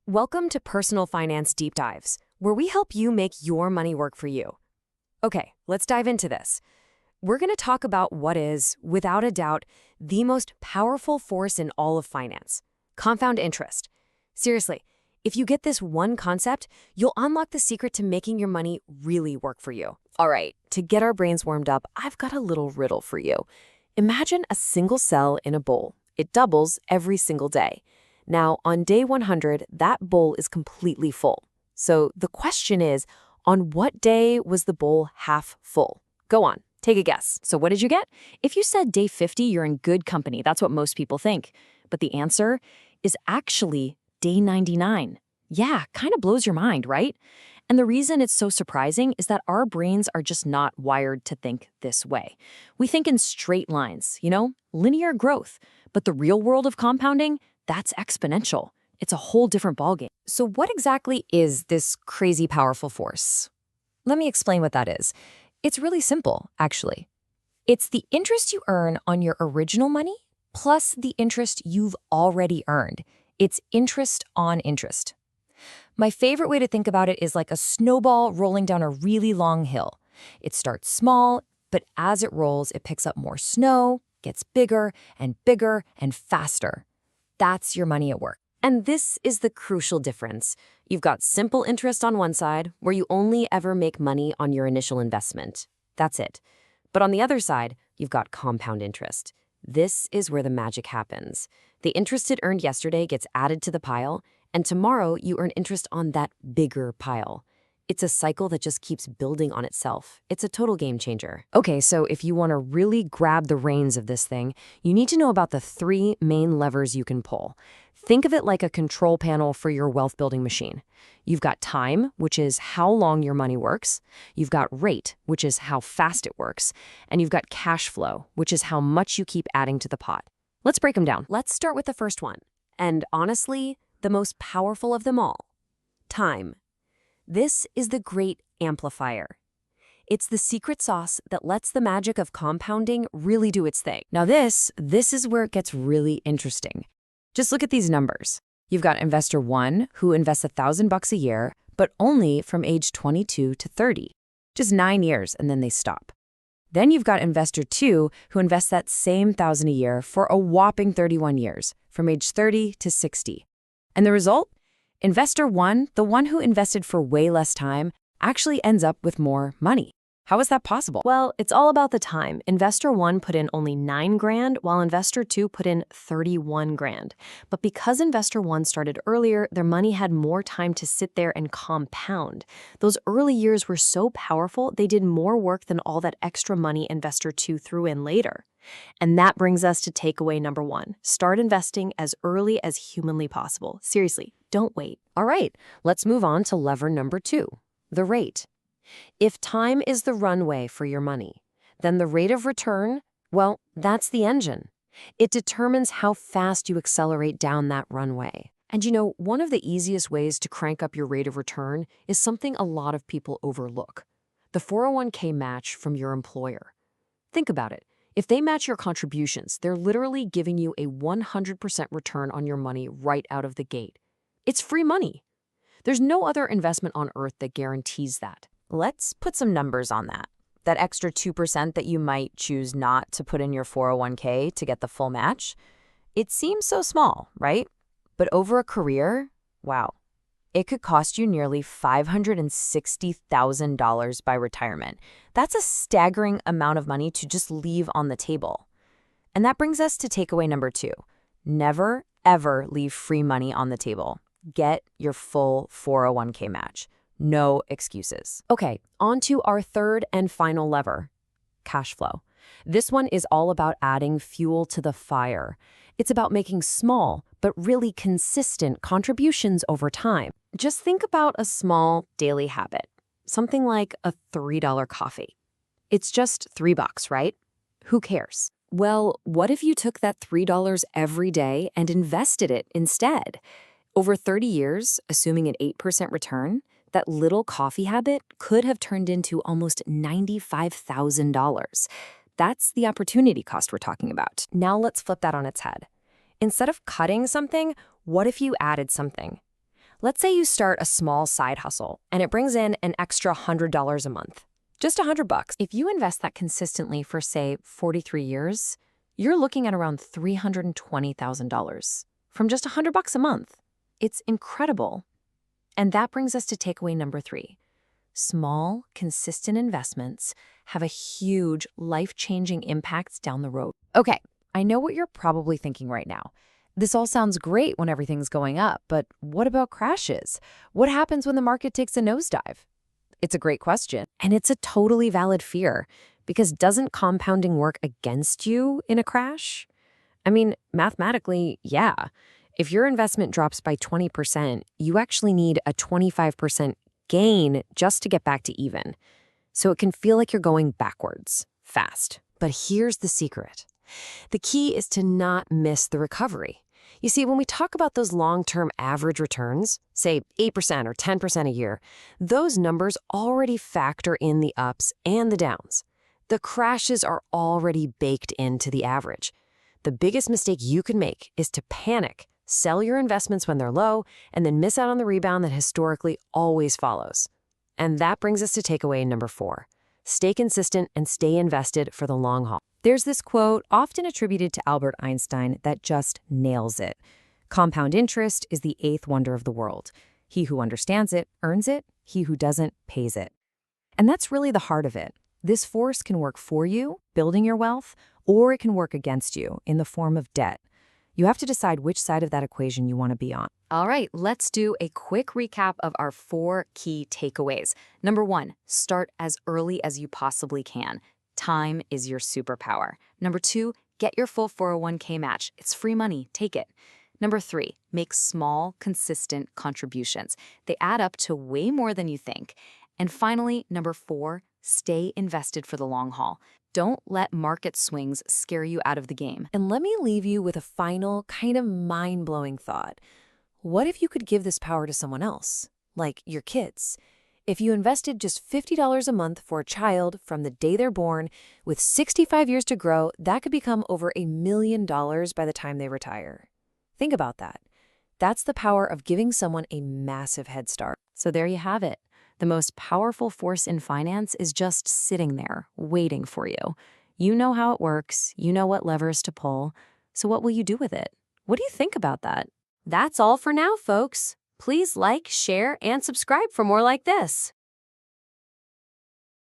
Welcome to Personal Finance Deep Dives, where we help you make your money work for you. Okay, let's dive into this. We're going to talk about what is, without a doubt, the most powerful force in all of finance: compound interest. Seriously, if you get this one concept, you'll unlock the secret to making your money really work for you. All right, to get our brains warmed up, I've got a little riddle for you. Imagine a single cell in a bowl. It doubles every single day. Now, on day 100, that bowl is completely full. So the question is, on what day was the bowl half full? Go on, take a guess. So what did you get? If you said day 50, you're in good company. That's what most people think. But the answer is actually day 99. Yeah, kind of blows your mind, right? And the reason it's so surprising is that our brains are just not wired to think this way. We think in straight lines, linear growth. But the real world of compounding, that's exponential. It's a whole different ballgame. So what exactly is this crazy powerful force? Let me explain what that is. It's really simple, actually. It's the interest you earn on your original money plus the interest you've already earned. It's interest on interest. My favorite way to think about it is like a snowball rolling down a really long hill. It starts small, but as it rolls, it picks up more snow, gets bigger and faster. That's your money at work. And this is the crucial difference. You've got simple interest on one side, where you only ever make money on your initial investment. That's it. But on the other side, you've got compound interest. This is where the magic happens. The interest it earned yesterday gets added to the pile, and tomorrow you earn interest on that bigger pile. It's a cycle that just keeps building on itself. It's a total game changer. Okay, so if you want to really grab the reins of this thing, you need to know about the 3 main levers you can pull. Think of it like a control panel for your wealth-building machine. You've got time, which is how long your money works. You've got rate, which is how fast it works. And you've got cash flow, which is how much you keep adding to the pot. Let's break them down. Let's start with the first one. And honestly, the most powerful of them all: time. This is the great amplifier. It's the secret sauce that lets the magic of compounding really do its thing. Now this is where it gets really interesting. Just look at these numbers. You've got investor 1 who invests $1,000 a year, but only from age 22 to 30. Just 9 years, and then they stop. Then you've got investor 2 who invests that same $1,000 a year for a whopping 31 years, from age 30 to 60. And the result? Investor 1, the one who invested for way less time, actually ends up with more money. How is that possible? Well, it's all about the time. Investor 1 put in only $9,000, while investor 2 put in $31,000. But because investor 1 started earlier, their money had more time to sit there and compound. Those early years were so powerful, they did more work than all that extra money investor 2 threw in later. And that brings us to takeaway number 1. Start investing as early as humanly possible. Seriously, don't wait. All right, let's move on to lever number 2, the rate. If time is the runway for your money, then the rate of return, well, that's the engine. It determines how fast you accelerate down that runway. And one of the easiest ways to crank up your rate of return is something a lot of people overlook: the 401k match from your employer. Think about it. If they match your contributions, they're literally giving you a 100% return on your money right out of the gate. It's free money. There's no other investment on earth that guarantees that. Let's put some numbers on that. That extra 2% that you might choose not to put in your 401k to get the full match. It seems so small, right? But over a career, wow, it could cost you nearly $560,000 by retirement. That's a staggering amount of money to just leave on the table. And that brings us to takeaway number 2. Never, ever leave free money on the table. Get your full 401k match. No excuses. Okay, on to our third and final lever: cash flow. This one is all about adding fuel to the fire. It's about making small, but really consistent contributions over time. Just think about a small daily habit, something like a $3 coffee. It's just $3, right? Who cares? Well, what if you took that $3 every day and invested it instead? Over 30 years, assuming an 8% return, that little coffee habit could have turned into almost $95,000. That's the opportunity cost we're talking about. Now let's flip that on its head. Instead of cutting something, what if you added something? Let's say you start a small side hustle and it brings in an extra $100 a month. Just $100. If you invest that consistently for, say, 43 years, you're looking at around $320,000 from just $100 a month. It's incredible. And that brings us to takeaway number 3. Small, consistent investments have a huge, life-changing impact down the road. Okay, I know what you're probably thinking right now. This all sounds great when everything's going up, but what about crashes? What happens when the market takes a nosedive? It's a great question. And it's a totally valid fear, because doesn't compounding work against you in a crash? I mean, mathematically, yeah. If your investment drops by 20%, you actually need a 25% gain just to get back to even. So it can feel like you're going backwards, fast. But here's the secret. The key is to not miss the recovery. You see, when we talk about those long-term average returns, say 8% or 10% a year, those numbers already factor in the ups and the downs. The crashes are already baked into the average. The biggest mistake you can make is to panic, sell your investments when they're low, and then miss out on the rebound that historically always follows. And that brings us to takeaway number 4. Stay consistent and stay invested for the long haul. There's this quote often attributed to Albert Einstein that just nails it. Compound interest is the 8th wonder of the world. He who understands it earns it. He who doesn't pays it. And that's really the heart of it. This force can work for you, building your wealth, or it can work against you in the form of debt. You have to decide which side of that equation you want to be on. All right, let's do a quick recap of our 4 key takeaways. Number 1, start as early as you possibly can. Time is your superpower. Number 2, get your full 401k match. It's free money. Take it. Number 3, make small, consistent contributions. They add up to way more than you think. And finally, number 4, stay invested for the long haul. Don't let market swings scare you out of the game. And let me leave you with a final, kind of mind-blowing thought. What if you could give this power to someone else, like your kids? If you invested just $50 a month for a child from the day they're born, with 65 years to grow, that could become over $1 million by the time they retire. Think about that. That's the power of giving someone a massive head start. So there you have it. The most powerful force in finance is just sitting there, waiting for you. You know how it works. You know what levers to pull. So what will you do with it? What do you think about that? That's all for now, folks. Please like, share, and subscribe for more like this.